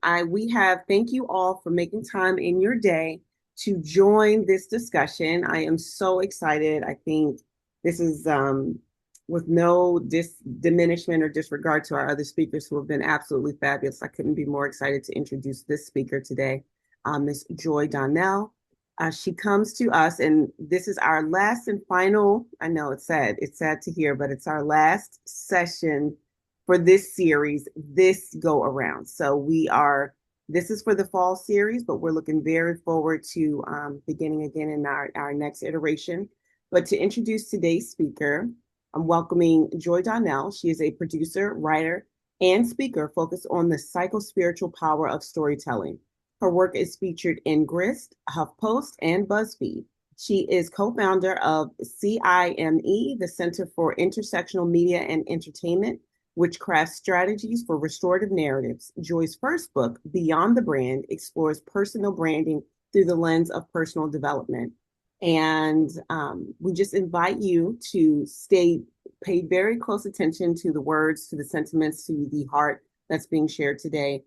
Thank you all for making time in your day to join this discussion. I am so excited. I think this is with no diminishment or disregard to our other speakers who have been absolutely fabulous. I couldn't be more excited to introduce this speaker today, Miss Joy Donnell. She comes to us, and this is our last and final. I know it's sad to hear, but it's our last session for this series this go around. This is for the fall series, but we're looking very forward to beginning again in our next iteration. But to introduce today's speaker, I'm welcoming Joy Donnell. She is a producer, writer, and speaker focused on the psychospiritual power of storytelling. Her work is featured in Grist, HuffPost, and BuzzFeed. She is co-founder of CIME, the Center for Intersectional Media and Entertainment, which crafts strategies for restorative narratives. Joy's first book, Beyond the Brand, explores personal branding through the lens of personal development. And we just invite you to pay very close attention to the words, to the sentiments, to the heart that's being shared today.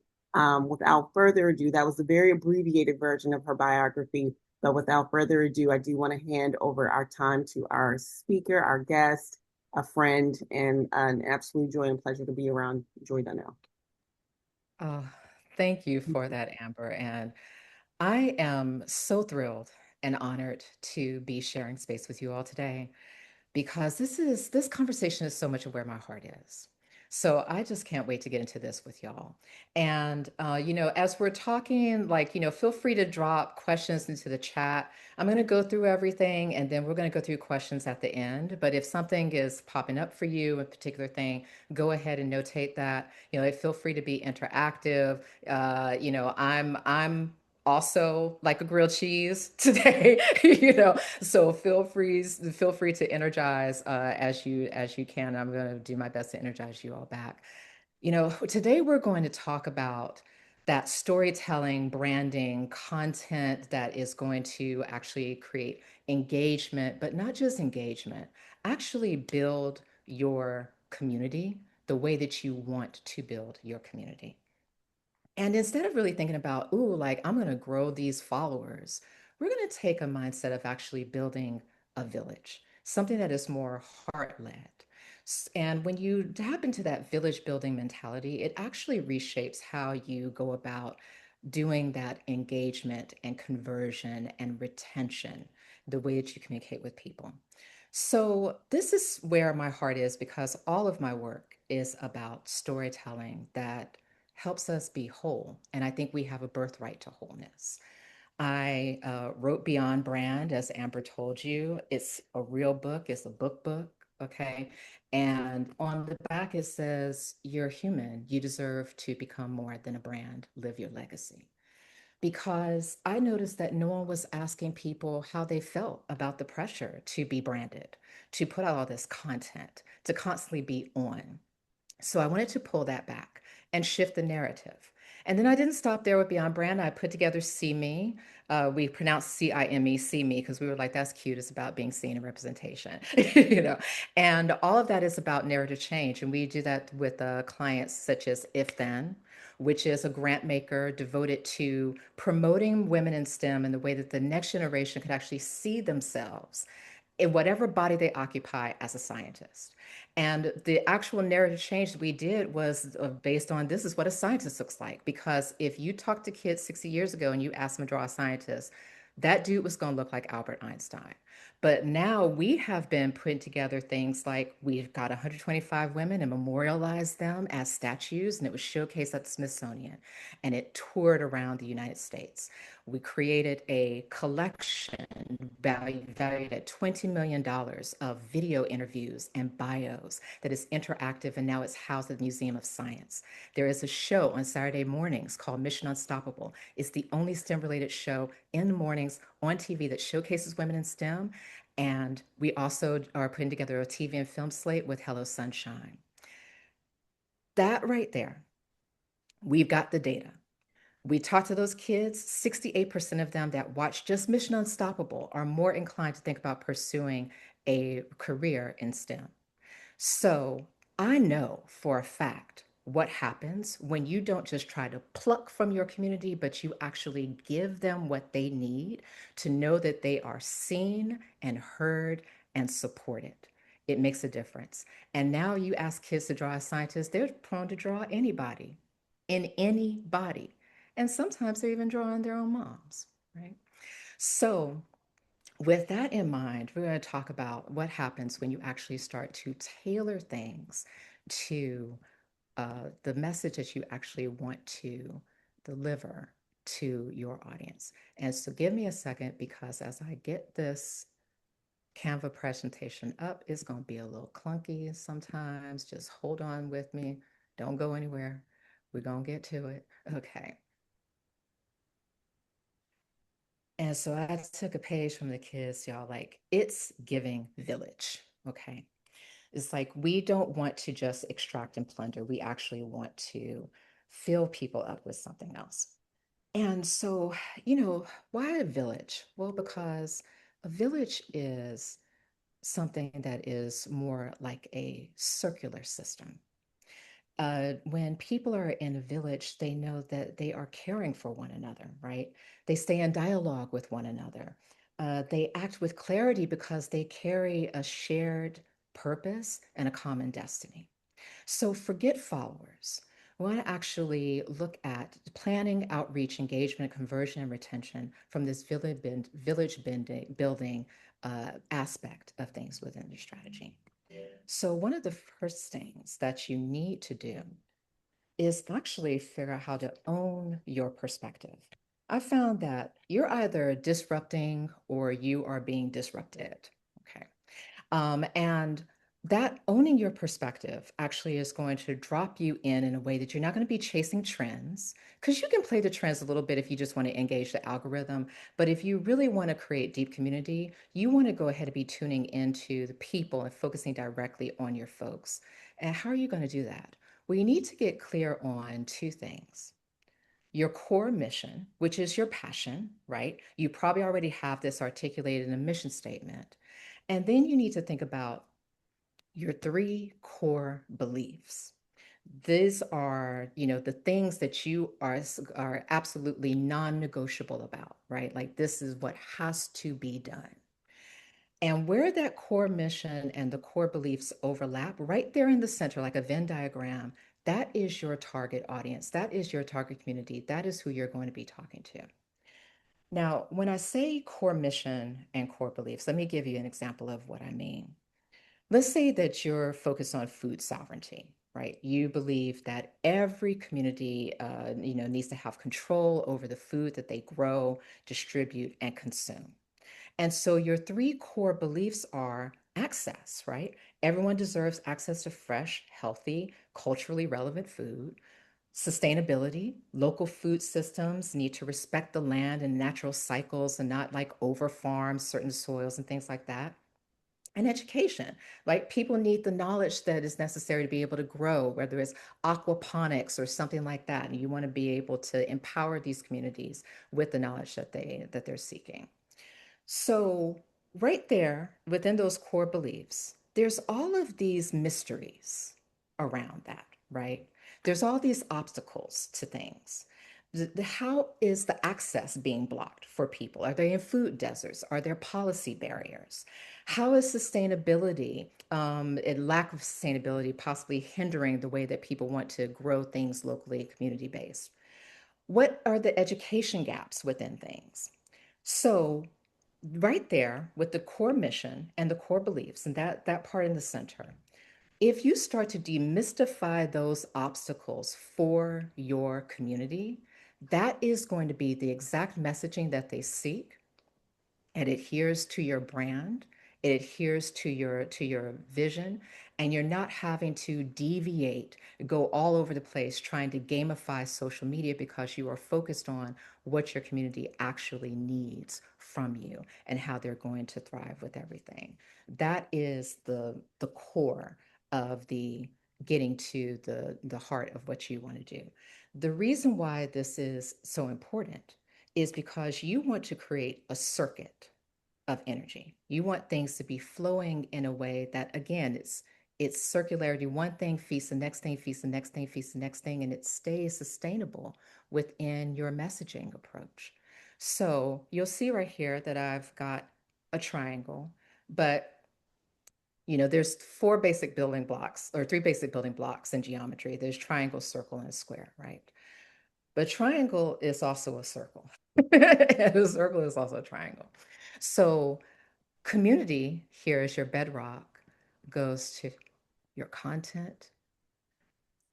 Without further ado, that was a very abbreviated version of her biography. But without further ado, I do want to hand over our time to our speaker, our guest, a friend, and an absolute joy and pleasure to be around Joy Donnell. Oh, thank you for that, Amber. And I am so thrilled and honored to be sharing space with you all today because this conversation is so much of where my heart is. So I just can't wait to get into this with y'all. And as we're talking, feel free to drop questions into the chat. I'm going to go through everything, and then we're going to go through questions at the end. But if something is popping up for you, a particular thing, go ahead and notate that. Feel free to be interactive. I'm also like a grilled cheese today, so feel free to energize as you can. I'm going to do my best to energize you all back. Today we're going to talk about that storytelling, branding, content that is going to actually create engagement, but not just engagement, actually build your community the way that you want to build your community. And instead of really thinking about, ooh, like I'm going to grow these followers, we're going to take a mindset of actually building a village, something that is more heart led. And when you tap into that village building mentality, it actually reshapes how you go about doing that engagement and conversion and retention, the way that you communicate with people. So, this is where my heart is because all of my work is about storytelling that helps us be whole. And I think we have a birthright to wholeness. I wrote Beyond Brand, as Amber told you. It's a real book, it's a book, okay? And on the back, it says, you're human. You deserve to become more than a brand. Live your legacy. Because I noticed that no one was asking people how they felt about the pressure to be branded, to put out all this content, to constantly be on. So I wanted to pull that back and shift the narrative. And then I didn't stop there with Beyond Brand. I put together See Me. We pronounced CIME, See Me, because we were like, that's cute. It's about being seen and representation, you know. And all of that is about narrative change. And we do that with clients such as If Then, which is a grant maker devoted to promoting women in STEM in the way that the next generation could actually see themselves in whatever body they occupy as a scientist. And the actual narrative change that we did was based on this is what a scientist looks like. Because if you talk to kids 60 years ago and you ask them to draw a scientist, that dude was going to look like Albert Einstein. But now we have been putting together things like we've got 125 women and memorialized them as statues, and it was showcased at the Smithsonian, and it toured around the United States. We created a collection valued at $20 million of video interviews and bios that is interactive, and now it's housed at the Museum of Science. There is a show on Saturday mornings called Mission Unstoppable. It's the only STEM related show in the mornings on TV that showcases women in STEM. And we also are putting together a TV and film slate with Hello Sunshine. That right there, we've got the data. We talked to those kids, 68% of them that watch just Mission Unstoppable are more inclined to think about pursuing a career in STEM. So I know for a fact what happens when you don't just try to pluck from your community, but you actually give them what they need to know that they are seen and heard and supported. It makes a difference. And now you ask kids to draw a scientist, they're prone to draw anybody in any body. And sometimes they're even drawing their own moms, right? So, with that in mind, we're going to talk about what happens when you actually start to tailor things to the message that you actually want to deliver to your audience. And so, give me a second because as I get this Canva presentation up, it's going to be a little clunky sometimes. Just hold on with me. Don't go anywhere. We're going to get to it. Okay. And so I took a page from the kids, y'all, like it's giving village. Okay. It's like we don't want to just extract and plunder. We actually want to fill people up with something else. And so, why a village? Well, because a village is something that is more like a circular system. When people are in a village, they know that they are caring for one another, right? They stay in dialogue with one another. They act with clarity because they carry a shared purpose and a common destiny. So forget followers. We want to actually look at planning, outreach, engagement, conversion, and retention from this building aspect of things within your strategy. So, one of the first things that you need to do is actually figure out how to own your perspective. I found that you're either disrupting or you are being disrupted. Okay. And that owning your perspective actually is going to drop you in a way that you're not going to be chasing trends because you can play the trends a little bit if you just want to engage the algorithm. But if you really want to create deep community, you want to go ahead and be tuning into the people and focusing directly on your folks. And how are you going to do that? Well, you need to get clear on two things: your core mission, which is your passion, right? You probably already have this articulated in a mission statement. And then you need to think about your three core beliefs. These are, the things that you are absolutely non-negotiable about, right? Like this is what has to be done. And where that core mission and the core beliefs overlap, right there in the center, like a Venn diagram, that is your target audience. That is your target community. That is who you're going to be talking to. Now, when I say core mission and core beliefs, let me give you an example of what I mean. Let's say that you're focused on food sovereignty, right? You believe that every community, needs to have control over the food that they grow, distribute, and consume. And so your three core beliefs are access, right? Everyone deserves access to fresh, healthy, culturally relevant food. Sustainability, local food systems need to respect the land and natural cycles and not like over farm certain soils and things like that. And education, like people need the knowledge that is necessary to be able to grow, whether it's aquaponics or something like that. And you want to be able to empower these communities with the knowledge that they're seeking. So, right there within those core beliefs, there's all of these mysteries around that, right? There's all these obstacles to things. How is the access being blocked for people? Are they in food deserts? Are there policy barriers? How is sustainability and lack of sustainability possibly hindering the way that people want to grow things locally, community based? What are the education gaps within things? So, right there with the core mission and the core beliefs and that part in the center, if you start to demystify those obstacles for your community, that is going to be the exact messaging that they seek. It adheres to your brand, it adheres to your vision, and you're not having to deviate, go all over the place trying to gamify social media because you are focused on what your community actually needs from you and how they're going to thrive with everything. That is the core of the getting to the heart of what you want to do. The reason why this is so important is because you want to create a circuit of energy. You want things to be flowing in a way that, again, It's circularity. One thing feeds the next thing, feeds the next thing, feeds the next thing, and it stays sustainable within your messaging approach. So you'll see right here that I've got a triangle, but there's four basic building blocks or three basic building blocks in geometry. There's triangle, circle, and a square, right? But triangle is also a circle. And a circle is also a triangle. So community here is your bedrock, goes to your content.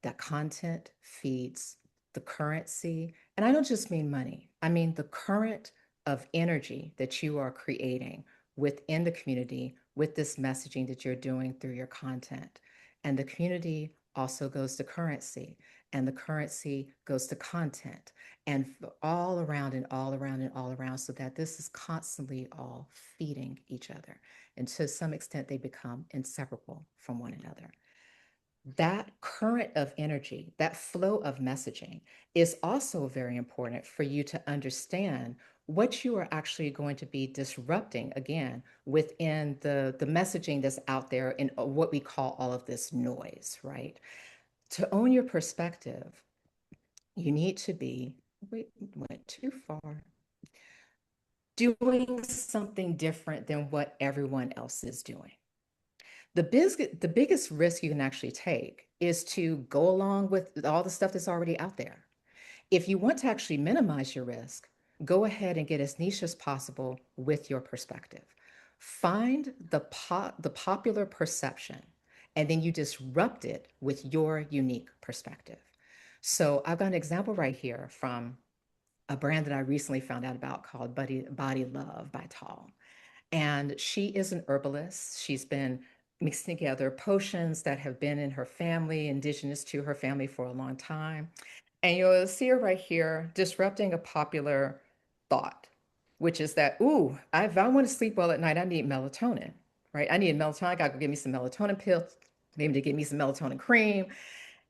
That content feeds the currency. And I don't just mean money, I mean the current of energy that you are creating within the community with this messaging that you're doing through your content. And the community also goes to currency, and the currency goes to content, and all around and all around and all around, so that this is constantly all feeding each other. And to some extent, they become inseparable from one another. That current of energy, that flow of messaging is also very important for you to understand what you are actually going to be disrupting again within the messaging that's out there in what we call all of this noise, right? To own your perspective, you need to be, wait, went too far, doing something different than what everyone else is doing. The biggest risk you can actually take is to go along with all the stuff that's already out there. If you want to actually minimize your risk, go ahead and get as niche as possible with your perspective. Find the popular perception, and then you disrupt it with your unique perspective. So I've got an example right here from a brand that I recently found out about called Body Love by Tall. And she is an herbalist. She's been mixing together potions that have been in her family, indigenous to her family for a long time. And you'll see her right here disrupting a popular thought, which is that, ooh, if I want to sleep well at night, I need melatonin, right? I need melatonin. I got to go get me some melatonin pills, maybe to get me some melatonin cream.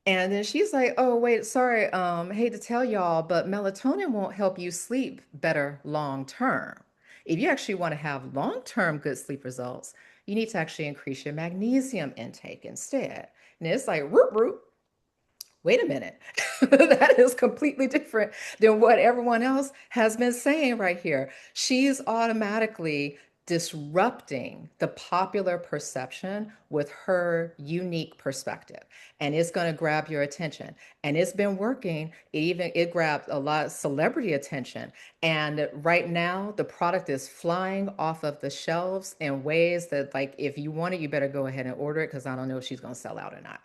And then she's like, oh, wait, sorry, hate to tell y'all, but melatonin won't help you sleep better long term. If you actually want to have long-term good sleep results, you need to actually increase your magnesium intake instead. And it's like, root, root, wait a minute. That is completely different than what everyone else has been saying right here. She's automatically disrupting the popular perception with her unique perspective, and it's going to grab your attention. And it's been working. It grabbed a lot of celebrity attention, and right now the product is flying off of the shelves in ways that, like, if you want it, you better go ahead and order it, because I don't know if she's going to sell out or not,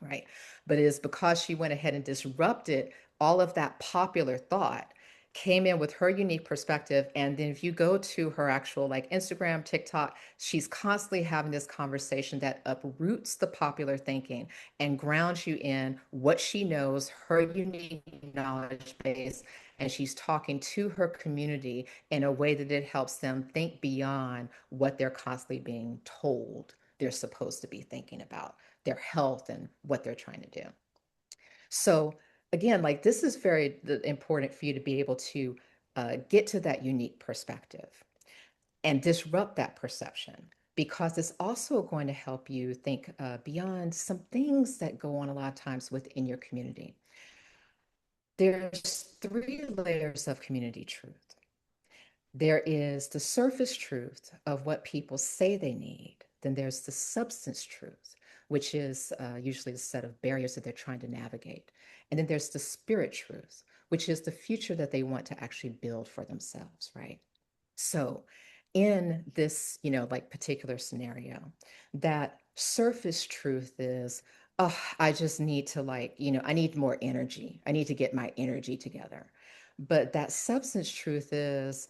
right? But it is because she went ahead and disrupted all of that popular thought, came in with her unique perspective. And then if you go to her actual like Instagram, TikTok, she's constantly having this conversation that uproots the popular thinking and grounds you in what she knows, her unique knowledge base. And she's talking to her community in a way that it helps them think beyond what they're constantly being told they're supposed to be thinking about their health and what they're trying to do. So again, like, this is very important for you to be able to get to that unique perspective and disrupt that perception, because it's also going to help you think beyond some things that go on a lot of times within your community. There's three layers of community truth. There is the surface truth of what people say they need. Then there's the substance truth, which is usually the set of barriers that they're trying to navigate. And then there's the spirit truth, which is the future that they want to actually build for themselves, right? So, in this, like, particular scenario, that surface truth is, oh, I just need to, like, I need more energy. I need to get my energy together. But that substance truth is,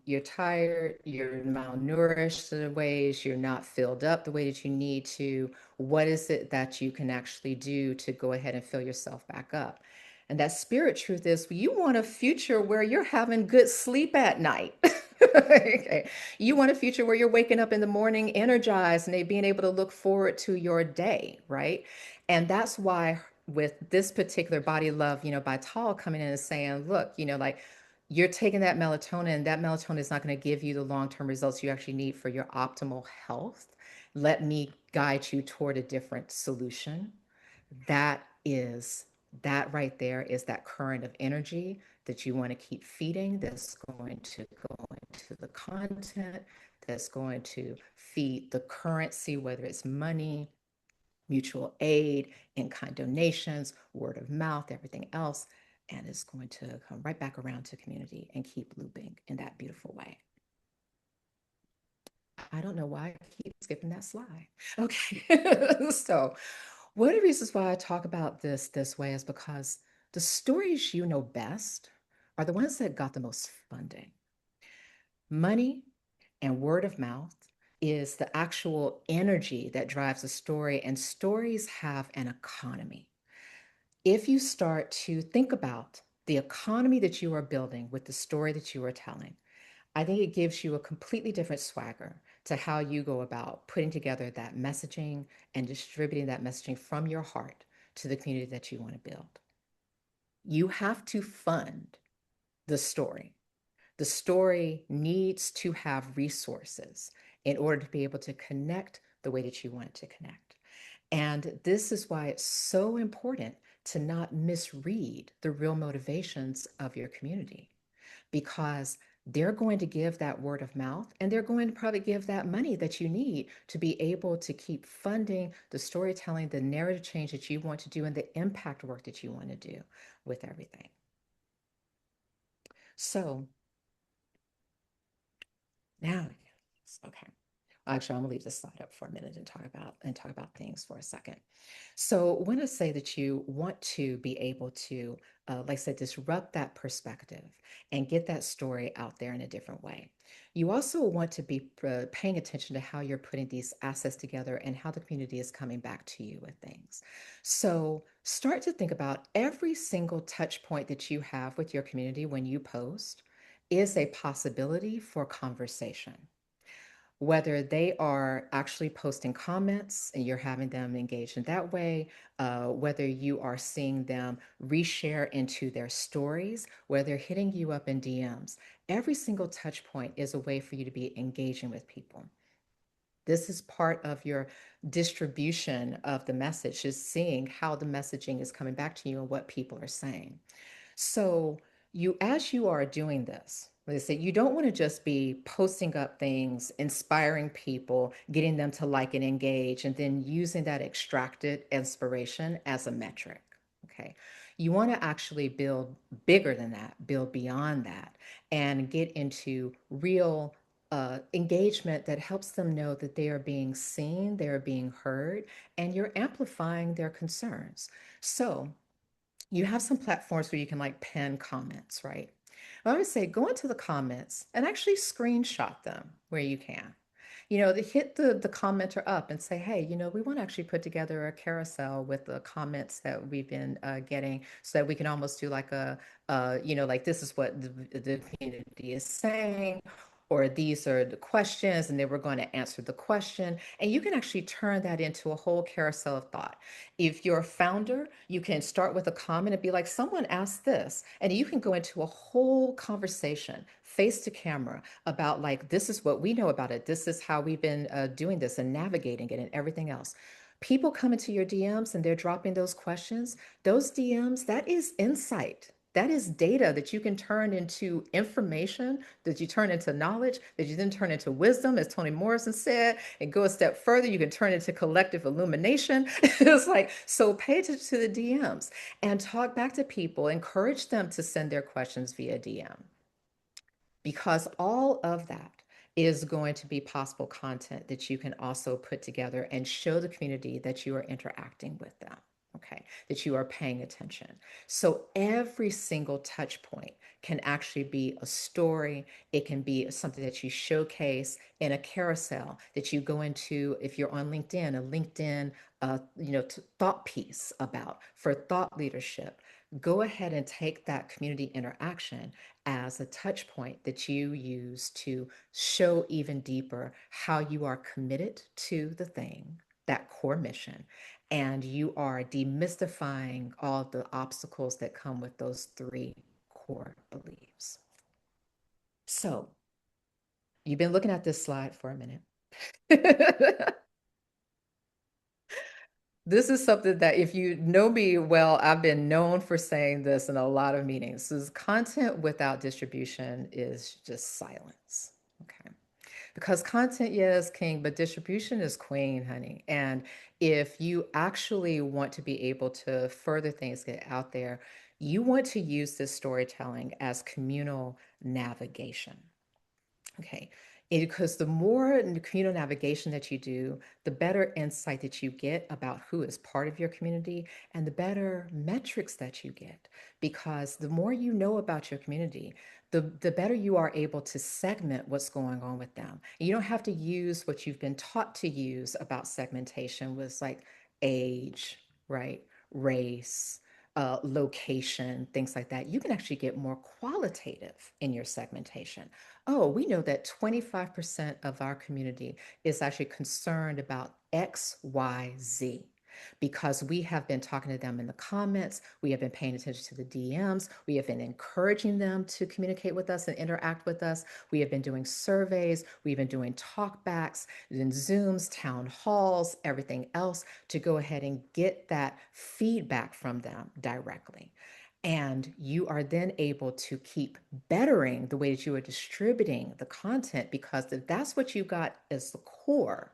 you're tired, you're malnourished in ways, you're not filled up the way that you need to. What is it that you can actually do to go ahead and fill yourself back up? And that spirit truth is, you want a future where you're having good sleep at night. Okay. You want a future where you're waking up in the morning energized and being able to look forward to your day, right? And that's why with this particular Body Love, by Tall, coming in and saying, look, like, you're taking that melatonin is not going to give you the long-term results you actually need for your optimal health. Let me guide you toward a different solution. That is, that right there is that current of energy that you want to keep feeding, that's going to go into the content, that's going to feed the currency, whether it's money, mutual aid, in-kind donations, word of mouth, everything else. And it's going to come right back around to community and keep looping in that beautiful way. I don't know why I keep skipping that slide. Okay. So one of the reasons why I talk about this way is because the stories you know best are the ones that got the most funding. Money and word of mouth is the actual energy that drives a story, and stories have an economy. If you start to think about the economy that you are building with the story that you are telling, I think it gives you a completely different swagger to how you go about putting together that messaging and distributing that messaging from your heart to the community that you want to build. You have to fund the story. The story needs to have resources in order to be able to connect the way that you want it to connect. And this is why it's so important to not misread the real motivations of your community, because they're going to give that word of mouth, and they're going to probably give that money that you need to be able to keep funding the storytelling, the narrative change that you want to do, and the impact work that you want to do with everything. So now, okay. Actually, I'm gonna leave this slide up for a minute and talk about things for a second. So, when I say that you want to be able to, like I said, disrupt that perspective and get that story out there in a different way, you also want to be paying attention to how you're putting these assets together and how the community is coming back to you with things. So, start to think about every single touch point that you have with your community when you post is a possibility for conversation, whether they are actually posting comments and you're having them engaged in that way, whether you are seeing them reshare into their stories, whether they're hitting you up in DMs. Every single touch point is a way for you to be engaging with people. This is part of your distribution of the message, is seeing how the messaging is coming back to you and what people are saying. So you, as you are doing this, like I said, you don't want to just be posting up things, inspiring people, getting them to like and engage, and then using that extracted inspiration as a metric. Okay. You want to actually build bigger than that, build beyond that, and get into real engagement that helps them know that they are being seen, they are being heard, and you're amplifying their concerns. So, you have some platforms where you can like pin comments, right? I would say go into the comments and actually screenshot them where you can. Hit the commenter up and say, hey, we want to actually put together a carousel with the comments that we've been getting, so that we can almost do like like this is what the community is saying, or these are the questions, and then we're going to answer the question. And you can actually turn that into a whole carousel of thought. If you're a founder, you can start with a comment and be like, someone asked this. And you can go into a whole conversation face to camera about, like, this is what we know about it. This is how we've been doing this and navigating it and everything else. People come into your DMs and they're dropping those questions. Those DMs, that is insight. That is data that you can turn into information, that you turn into knowledge, that you then turn into wisdom, as Toni Morrison said, and go a step further, you can turn into collective illumination. It's like, so pay attention to the DMs and talk back to people, encourage them to send their questions via DM, because all of that is going to be possible content that you can also put together and show the community that you are interacting with them. Okay, that you are paying attention. So every single touch point can actually be a story. It can be something that you showcase in a carousel that you go into. If you're on LinkedIn, a LinkedIn thought piece about for thought leadership. Go ahead and take that community interaction as a touch point that you use to show even deeper how you are committed to the thing, that core mission, and you are demystifying all the obstacles that come with those three core beliefs. So, you've been looking at this slide for a minute. This is something that if you know me well, I've been known for saying this in a lot of meetings. Is content without distribution is just silence. Okay. Because content, yes, king, but distribution is queen, honey. And if you actually want to be able to further things get out there, you want to use this storytelling as communal navigation. Okay. Because the more communal navigation that you do, the better insight that you get about who is part of your community and the better metrics that you get. Because the more you know about your community, the better you are able to segment what's going on with them. And you don't have to use what you've been taught to use about segmentation with like age, right? Race, location, things like that. You can actually get more qualitative in your segmentation. Oh, we know that 25% of our community is actually concerned about X, Y, Z because we have been talking to them in the comments. We have been paying attention to the DMs. We have been encouraging them to communicate with us and interact with us. We have been doing surveys. We've been doing talkbacks, then Zooms, town halls, everything else to go ahead and get that feedback from them directly. And you are then able to keep bettering the way that you are distributing the content because if that's what you got as the core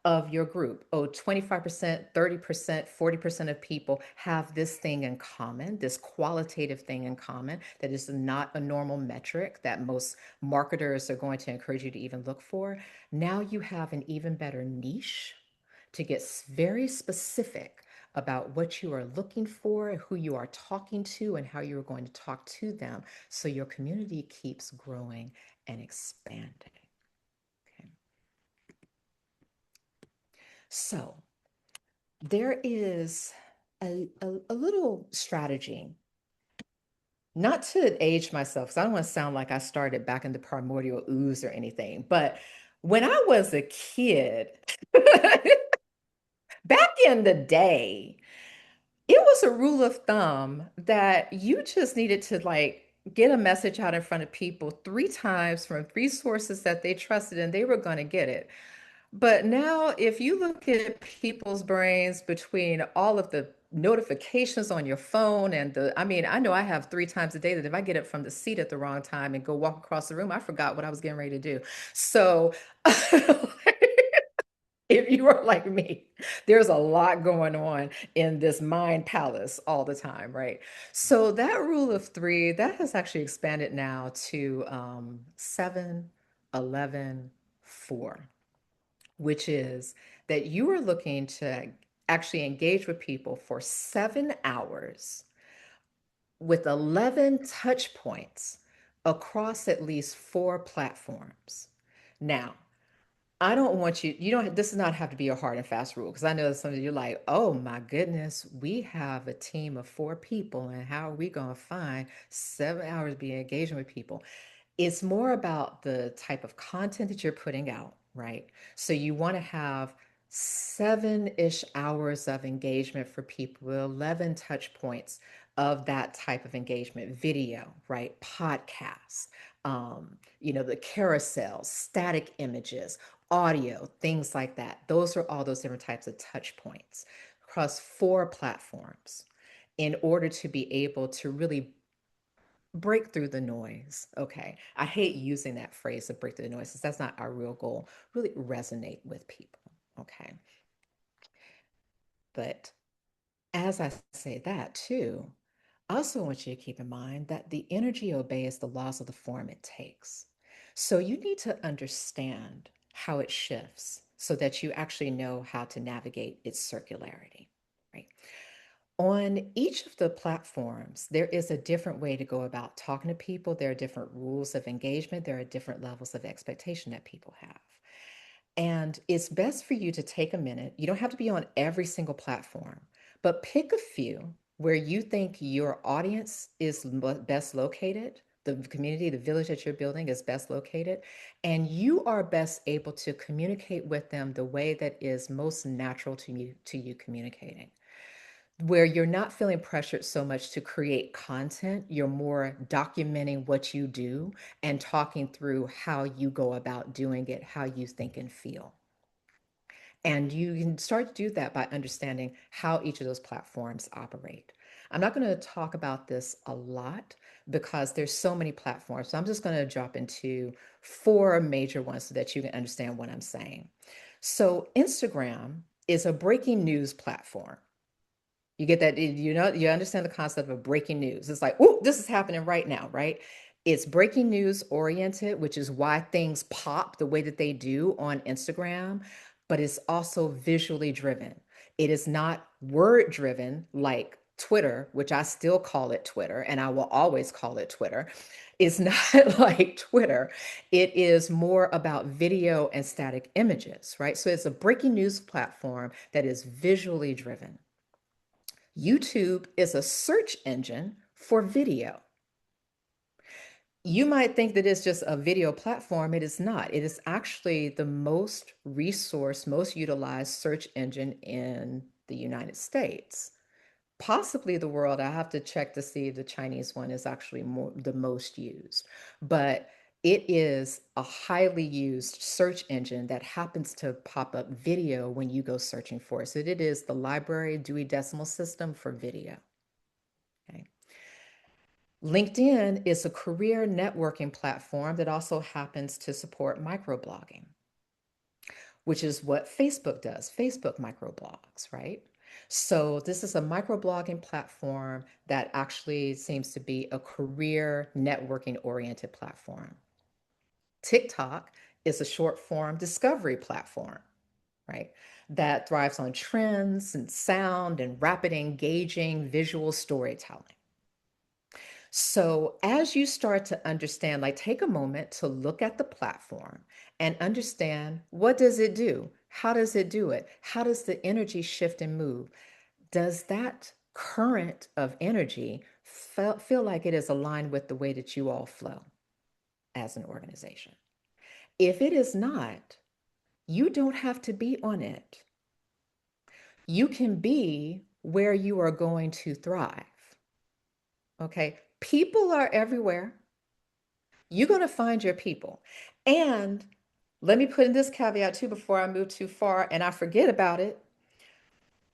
of your group, oh, 25%, 30%, 40% of people have this thing in common, this qualitative thing in common that is not a normal metric that most marketers are going to encourage you to even look for. Now you have an even better niche to get very specific about what you are looking for, who you are talking to, and how you're going to talk to them so your community keeps growing and expanding. Okay. So there is a little strategy, not to age myself, because I don't want to sound like I started back in the primordial ooze or anything, but when I was a kid, back in the day, it was a rule of thumb that you just needed to like get a message out in front of people three times from three sources that they trusted and they were going to get it. But now, if you look at people's brains between all of the notifications on your phone and I mean, I know I have three times a day that if I get up from the seat at the wrong time and go walk across the room, I forgot what I was getting ready to do. So, if you are like me, there's a lot going on in this mind palace all the time, right? So that rule of three, that has actually expanded now to 7, 11, 4, which is that you are looking to actually engage with people for 7 hours with 11 touch points across at least 4 platforms. Now, I don't want you, you don't, this does not have to be a hard and fast rule because I know some of you are like, oh my goodness, we have a team of 4 people and how are we going to find 7 hours being engaging with people? It's more about the type of content that you're putting out, right? So you want to have 7-ish hours of engagement for people, 11 touch points of that type of engagement, video, right? Podcasts, the carousels, static images, audio, things like that. Those are all those different types of touch points across 4 platforms in order to be able to really break through the noise. Okay. I hate using that phrase to break through the noise because that's not our real goal. Really resonate with people. Okay. But as I say that too, I also want you to keep in mind that the energy obeys the laws of the form it takes. So you need to understand how it shifts so that you actually know how to navigate its circularity, right? On each of the platforms, there is a different way to go about talking to people. There are different rules of engagement. There are different levels of expectation that people have. And it's best for you to take a minute. You don't have to be on every single platform, but pick a few where you think your audience is best located, the community, the village that you're building is best located, and you are best able to communicate with them the way that is most natural to you communicating where you're not feeling pressured so much to create content, you're more documenting what you do and talking through how you go about doing it, how you think and feel. And you can start to do that by understanding how each of those platforms operate. I'm not going to talk about this a lot because there's so many platforms. So I'm just going to drop into four major ones so that you can understand what I'm saying. So Instagram is a breaking news platform. You get that, you understand the concept of breaking news. It's like, oh, this is happening right now, right? It's breaking news oriented, which is why things pop the way that they do on Instagram, but it's also visually driven. It is not word driven like Twitter, which I still call it Twitter, and I will always call it Twitter. It's not like Twitter. It is more about video and static images, right? So it's a breaking news platform that is visually driven. YouTube is a search engine for video. You might think that it's just a video platform. It is not. It is actually the most resourced, most utilized search engine in the United States, possibly the world. I have to check to see if the Chinese one is actually the most used, but it is a highly used search engine that happens to pop up video when you go searching for it. So it is the library Dewey Decimal System for video. Okay. LinkedIn is a career networking platform that also happens to support microblogging, which is what Facebook does, Facebook microblogs, right? So this is a microblogging platform that actually seems to be a career networking oriented platform. TikTok is a short form discovery platform, right? That thrives on trends and sound and rapid engaging visual storytelling. So, as you start to understand, like take a moment to look at the platform and understand, what does it do? How does it do it? How does the energy shift and move? Does that current of energy feel like it is aligned with the way that you all flow as an organization? If it is not, you don't have to be on it. You can be where you are going to thrive. Okay. People are everywhere. You're going to find your people. And let me put in this caveat too before I move too far and I forget about it.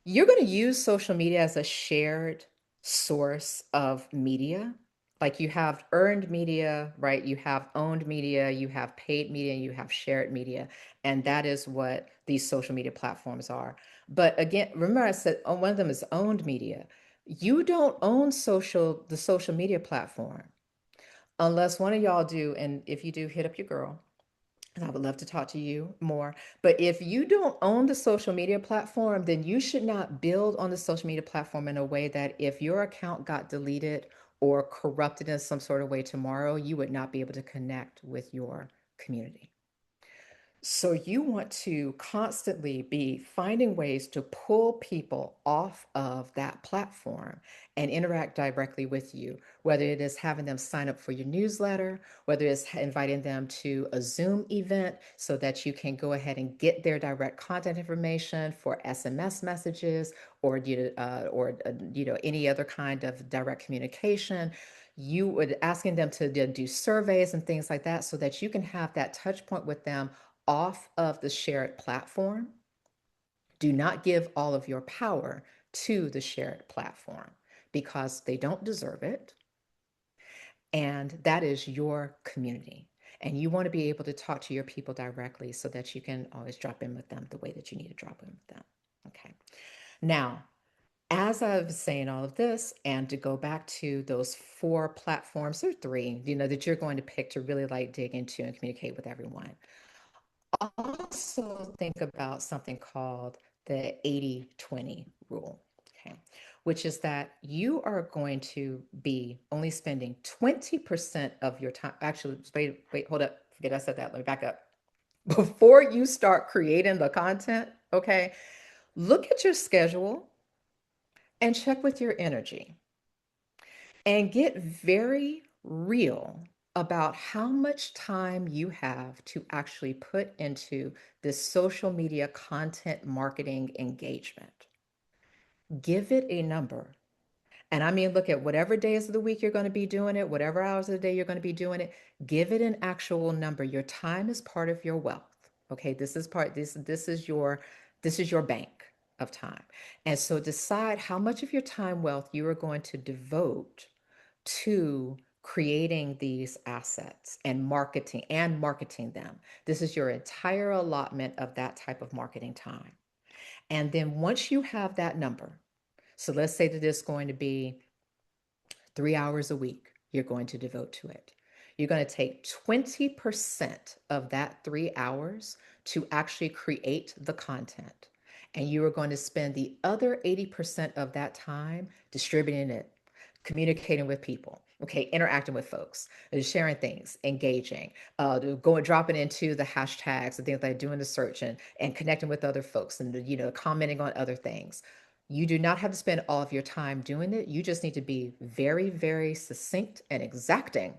You're going to use social media as a shared source of media. Like you have earned media, right? You have owned media, you have paid media, you have shared media. And that is what these social media platforms are. But again, remember I said one of them is owned media. You don't own the social media platform unless one of y'all do. And if you do, hit up your girl. And I would love to talk to you more. But if you don't own the social media platform, then you should not build on the social media platform in a way that if your account got deleted or corrupted in some sort of way tomorrow, you would not be able to connect with your community. So you want to constantly be finding ways to pull people off of that platform and interact directly with you, whether it is having them sign up for your newsletter, whether it's inviting them to a Zoom event so that you can go ahead and get their direct contact information for SMS messages or any other kind of direct communication. You would asking them to do surveys and things like that so that you can have that touch point with them off of the shared platform. Do not give all of your power to the shared platform because they don't deserve it. And that is your community. And you want to be able to talk to your people directly so that you can always drop in with them the way that you need to drop in with them. Okay. Now, as I was saying all of this, and to go back to those four platforms or three, that you're going to pick to really like dig into and communicate with everyone, also think about something called the 80-20 rule, okay, which is that you are going to be only spending 20% of your time. Actually, wait, hold up. Forget I said that. Let me back up. Before you start creating the content, okay, look at your schedule and check with your energy and get very real about how much time you have to actually put into this social media content marketing engagement. Give it a number. And I mean, look at whatever days of the week you're going to be doing it, whatever hours of the day you're going to be doing it, give it an actual number. Your time is part of your wealth. Okay, this is your This is your bank of time. And so decide how much of your time wealth you are going to devote to creating these assets and marketing them. This is your entire allotment of that type of marketing time. And then once you have that number, so let's say that it's going to be 3 hours a week you're going to devote to it. You're going to take 20% of that 3 hours to actually create the content. And you are going to spend the other 80% of that time distributing it, communicating with people, okay, interacting with folks, sharing things, engaging, going, dropping into the hashtags and things like doing the search and connecting with other folks and, commenting on other things. You do not have to spend all of your time doing it. You just need to be very, very succinct and exacting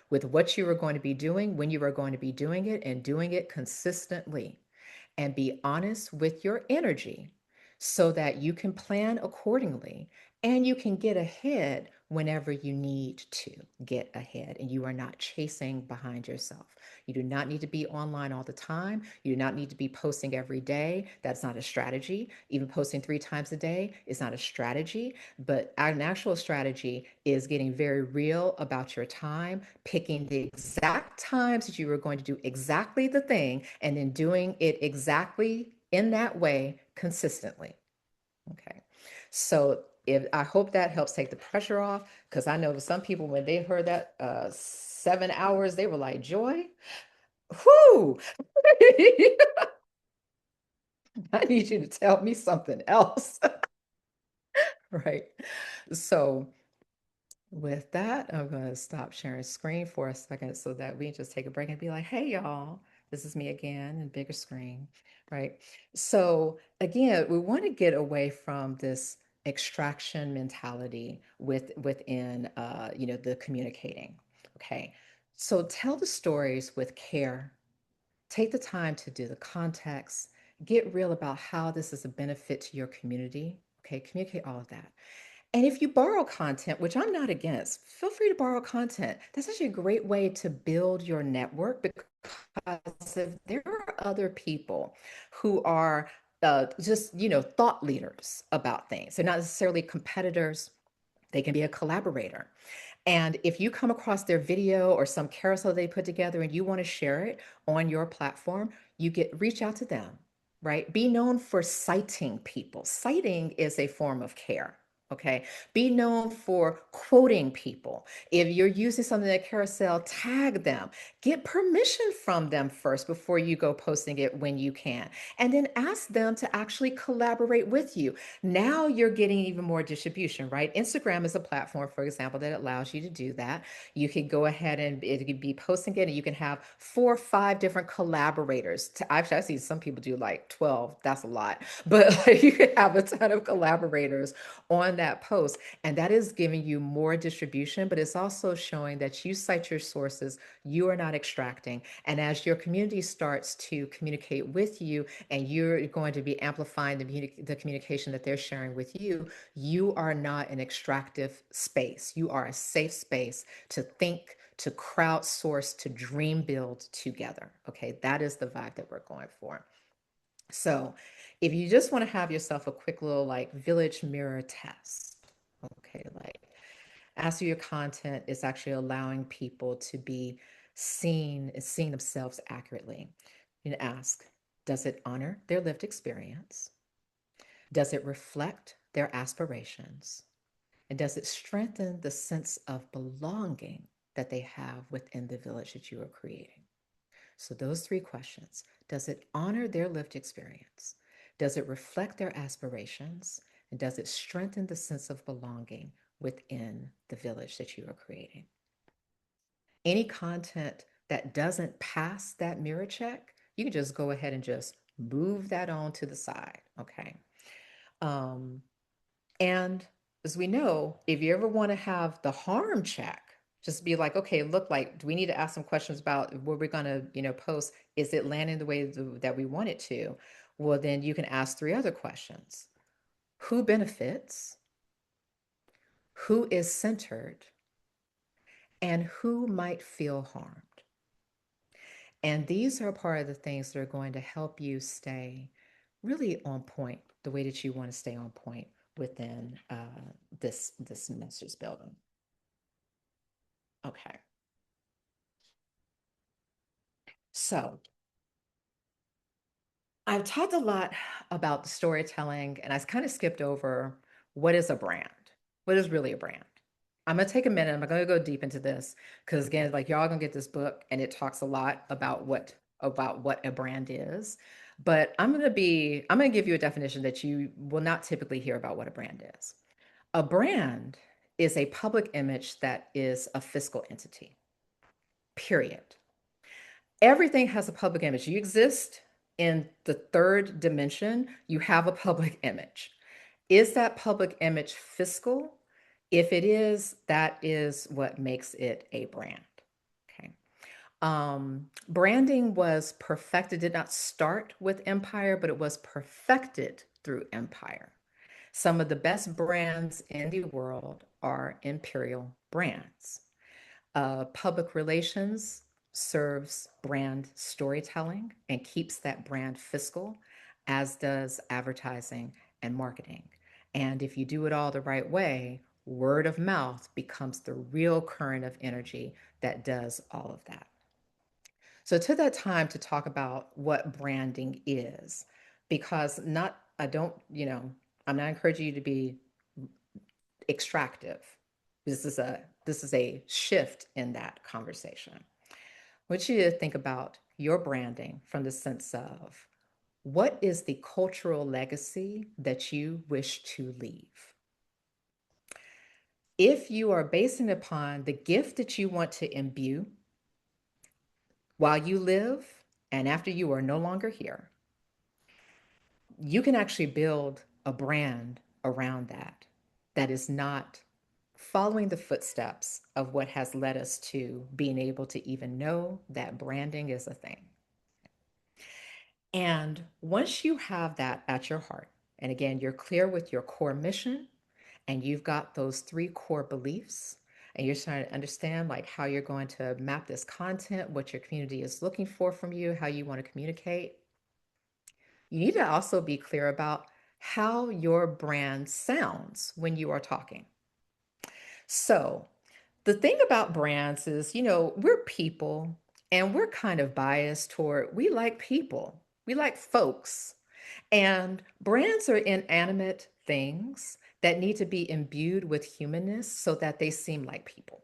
with what you are going to be doing, when you are going to be doing it, and doing it consistently. And be honest with your energy so that you can plan accordingly and you can get ahead whenever you need to get ahead and you are not chasing behind yourself. You do not need to be online all the time. You do not need to be posting every day. That's not a strategy. Even posting 3 times a day is not a strategy, but an actual strategy is getting very real about your time, picking the exact times that you are going to do exactly the thing, and then doing it exactly in that way consistently. Okay. So if I hope that helps take the pressure off, because I know some people when they heard that 7 hours, they were like, Joy, whoo, I need you to tell me something else. Right. So with that, I'm going to stop sharing screen for a second so that we can just take a break and be like, hey, y'all, this is me again in bigger screen, right? So again, we want to get away from this extraction mentality within the communicating. Okay. So tell the stories with care. Take the time to do the context. Get real about how this is a benefit to your community. Okay, communicate all of that. And if you borrow content, which I'm not against, feel free to borrow content. That's actually a great way to build your network because if there are other people who are just, thought leaders about things, they're not necessarily competitors, they can be a collaborator. And if you come across their video or some carousel they put together and you want to share it on your platform, reach out to them, right? Be known for citing people. Citing is a form of care. Okay. Be known for quoting people. If you're using something in a carousel, tag them. Get permission from them first before you go posting it when you can. And then ask them to actually collaborate with you. Now you're getting even more distribution, right? Instagram is a platform, for example, that allows you to do that. You can go ahead and it could be posting it, and you can have 4 or 5 different collaborators. Actually, I see some people do like 12. That's a lot, but like, you can have a ton of collaborators on that post, and that is giving you more distribution. But it's also showing that you cite your sources, you are not extracting, and as your community starts to communicate with you and you're going to be amplifying the communication that they're sharing with you, you are not an extractive space. You are a safe space to think, to crowdsource, to dream build together. Okay, that is the vibe that we're going for. So if you just want to have yourself a quick little like village mirror test, okay, like as your content is actually allowing people to be seeing themselves accurately. You ask, does it honor their lived experience? Does it reflect their aspirations? And does it strengthen the sense of belonging that they have within the village that you are creating? So, those 3 questions: does it honor their lived experience? Does it reflect their aspirations? And does it strengthen the sense of belonging within the village that you are creating? Any content that doesn't pass that mirror check, you can just go ahead and just move that on to the side. Okay. Um, and as we know, if you ever want to have the harm check, just be like, okay, look, like, do we need to ask some questions about what we're going to, post? Is it landing the way that we want it to? Well, then you can ask 3 other questions. Who benefits? Who is centered? And who might feel harmed? And these are part of the things that are going to help you stay really on point, the way that you want to stay on point within this master's building. Okay. So I've talked a lot about the storytelling, and I kind of skipped over what is a brand? What is really a brand? I'm gonna take a minute. I'm gonna go deep into this because again, like y'all gonna get this book, and it talks a lot about what a brand is. But I'm gonna give you a definition that you will not typically hear about what a brand is. A brand is a public image that is a physical entity. Period. Everything has a public image. You exist in the third dimension, you have a public image. Is that public image physical? If it is, that is what makes it a brand. Okay. Branding was perfected, did not start with empire, but it was perfected through empire. Some of the best brands in the world are imperial brands. Public relations serves brand storytelling and keeps that brand fiscal, as does advertising and marketing. And if you do it all the right way, word of mouth becomes the real current of energy that does all of that. So, I took that time to talk about what branding is because not, I don't, I'm not encouraging you to be extractive. This is a shift in that conversation. I want you to think about your branding from the sense of what is the cultural legacy that you wish to leave? If you are basing it upon the gift that you want to imbue while you live and after you are no longer here, you can actually build a brand around that that is not following the footsteps of what has led us to being able to even know that branding is a thing. And once you have that at your heart, and again, you're clear with your core mission and you've got those three core beliefs, and you're starting to understand like how you're going to map this content, what your community is looking for from you, how you want to communicate, you need to also be clear about how your brand sounds when you are talking. So, the thing about brands is, we're people and we're kind of biased toward, we like people, we like folks. And brands are inanimate things that need to be imbued with humanness so that they seem like people.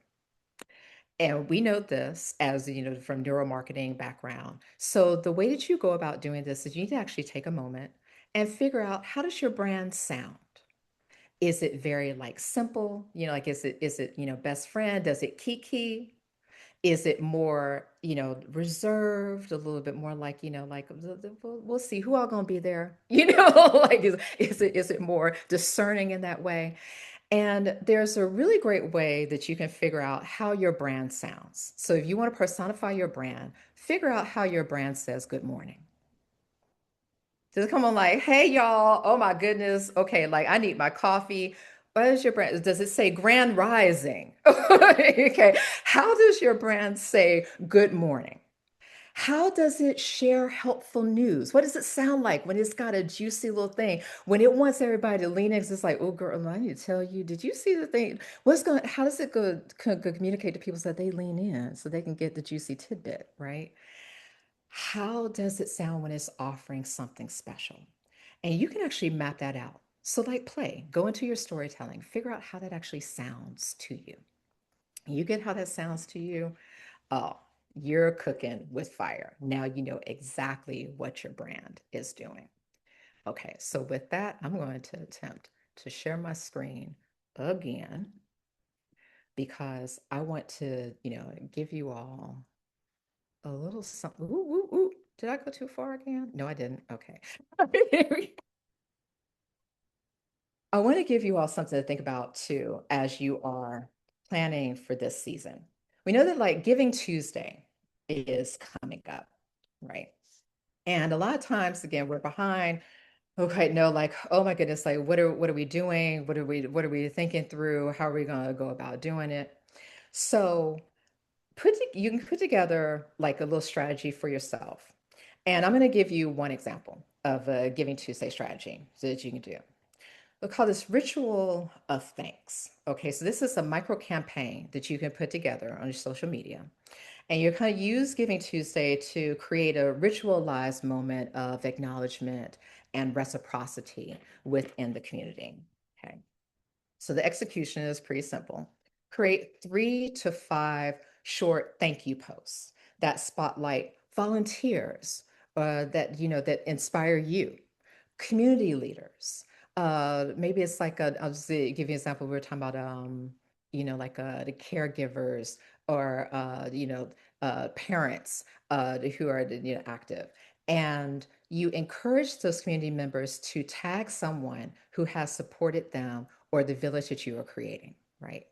And we know this as, from neuromarketing background. So the way that you go about doing this is you need to actually take a moment and figure out how does your brand sound? Is it very like simple? Like is it, best friend? Does it kiki? Is it more, reserved, a little bit more like, like we'll see who all gonna be there, like is it more discerning in that way? And there's a really great way that you can figure out how your brand sounds. So if you want to personify your brand, figure out how your brand says good morning. Does it come on like, hey y'all, oh my goodness, okay, like I need my coffee. What is your brand? Does it say grand rising? Okay, how does your brand say good morning? How does it share helpful news? What does it sound like when it's got a juicy little thing? When it wants everybody to lean in, 'cause it's like, oh girl, I need to tell you, did you see the thing? How does it communicate to people so that they lean in so they can get the juicy tidbit, right? How does it sound when it's offering something special? And you can actually map that out. So, like, go into your storytelling, figure out how that actually sounds to you. You get how that sounds to you. Oh, you're cooking with fire. Now you know exactly what your brand is doing. Okay, so with that, I'm going to attempt to share my screen again because I want to, give you all a little something. Ooh, ooh, ooh. Did I go too far again? No, I didn't. Okay. I want to give you all something to think about too as you are planning for this season. We know that like Giving Tuesday is coming up, right? And a lot of times, again, we're behind. Okay, no, like, oh my goodness, like what are we doing? What are we thinking through? How are we gonna go about doing it? So you can put together like a little strategy for yourself. And I'm going to give you one example of a Giving Tuesday strategy so that you can do. We'll call this ritual of thanks. Okay, so this is a micro campaign that you can put together on your social media. And you kind of use Giving Tuesday to create a ritualized moment of acknowledgement and reciprocity within the community. Okay, so the execution is pretty simple. Create 3 to 5 short thank you posts that spotlight volunteers that inspire you, community leaders. Maybe it's like I'll just give you an example. We were talking about like the caregivers or parents who are active. And you encourage those community members to tag someone who has supported them or the village that you are creating, right?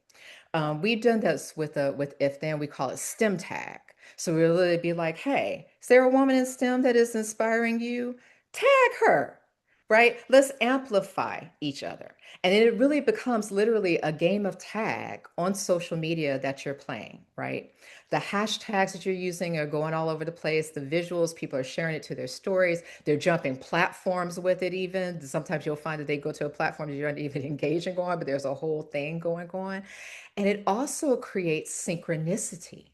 We've done this with If Then, we call it STEM tag. So we'll literally be like, hey, is there a woman in STEM that is inspiring you? Tag her, right? Let's amplify each other. And it really becomes literally a game of tag on social media that you're playing, right? The hashtags that you're using are going all over the place. The visuals, people are sharing it to their stories. They're jumping platforms with it, even. Sometimes you'll find that they go to a platform that you're not even engaging on, but there's a whole thing going on. And it also creates synchronicity.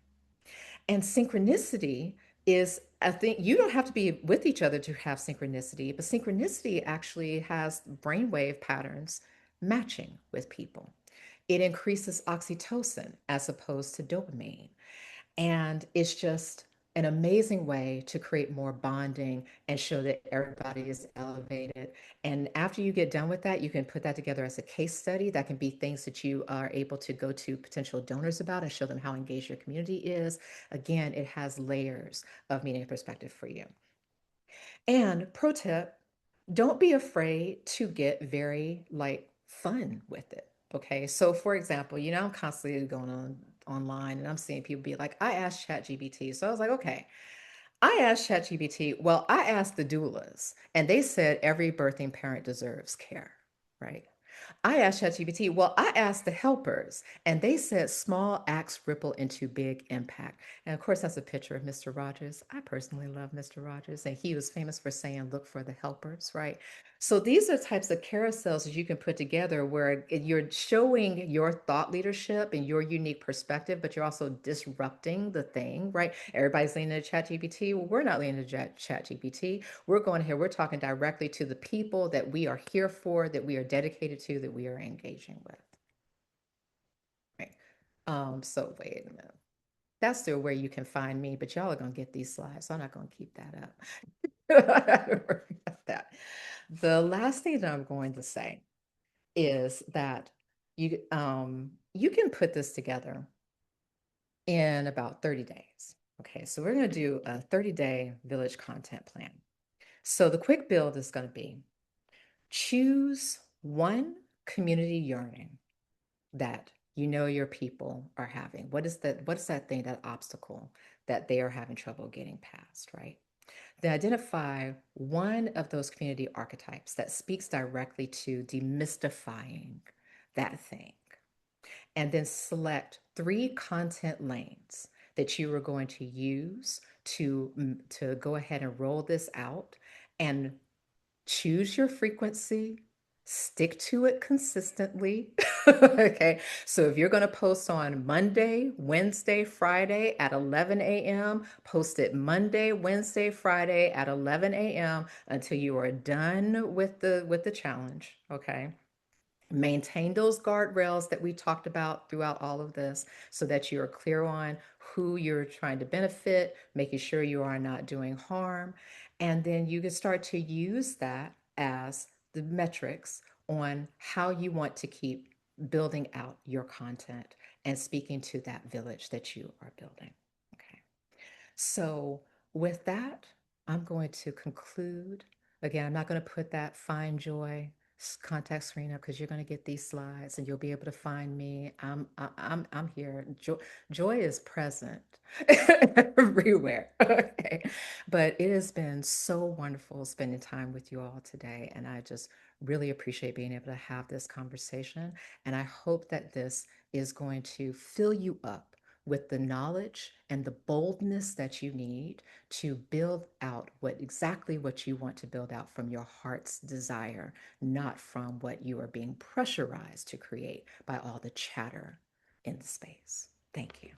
And synchronicity is, I think, you don't have to be with each other to have synchronicity, but synchronicity actually has brainwave patterns matching with people. It increases oxytocin as opposed to dopamine. And it's just an amazing way to create more bonding and show that everybody is elevated. And after you get done with that, you can put that together as a case study. That can be things that you are able to go to potential donors about and show them how engaged your community is. Again, it has layers of meaning and perspective for you. And pro tip, don't be afraid to get very like fun with it. Okay. So for example, I'm constantly going on online and I'm seeing people be like, I asked ChatGPT. So I was like, okay, I asked ChatGPT, well, I asked the doulas, and they said every birthing parent deserves care, right? I asked ChatGPT, well, I asked the helpers, and they said small acts ripple into big impact. And of course, that's a picture of Mr. Rogers. I personally love Mr. Rogers, and he was famous for saying, look for the helpers, right? So these are types of carousels that you can put together where you're showing your thought leadership and your unique perspective, but you're also disrupting the thing, right? Everybody's leaning to ChatGPT. Well, we're not leaning to ChatGPT. We're going here, we're talking directly to the people that we are here for, that we are dedicated to, that we are engaging with. Right. So wait a minute. That's still where you can find me, but y'all are gonna get these slides, so I'm not gonna keep that up. Don't worry about that. The last thing that I'm going to say is that you can put this together in about 30 days. Okay, so we're gonna do a 30-day village content plan. So the quick build is gonna be choose one community yearning that your people are having. What is that thing, that obstacle that they are having trouble getting past, right? Then identify one of those community archetypes that speaks directly to demystifying that thing. And then select 3 content lanes that you are going to use to go ahead and roll this out, and choose your frequency, stick to it consistently. Okay. So if you're going to post on Monday, Wednesday, Friday at 11 a.m., post it Monday, Wednesday, Friday at 11 a.m. until you are done with the challenge. Okay. Maintain those guardrails that we talked about throughout all of this so that you are clear on who you're trying to benefit, making sure you are not doing harm. And then you can start to use that as the metrics on how you want to keep building out your content and speaking to that village that you are building. Okay. So, with that, I'm going to conclude. Again, I'm not going to put that Find Joy contact screen up because you're going to get these slides and you'll be able to find me. I'm here. Joy is present everywhere. Okay. But it has been so wonderful spending time with you all today. And I just really appreciate being able to have this conversation. And I hope that this is going to fill you up with the knowledge and the boldness that you need to build out exactly what you want to build out from your heart's desire, not from what you are being pressurized to create by all the chatter in the space. Thank you.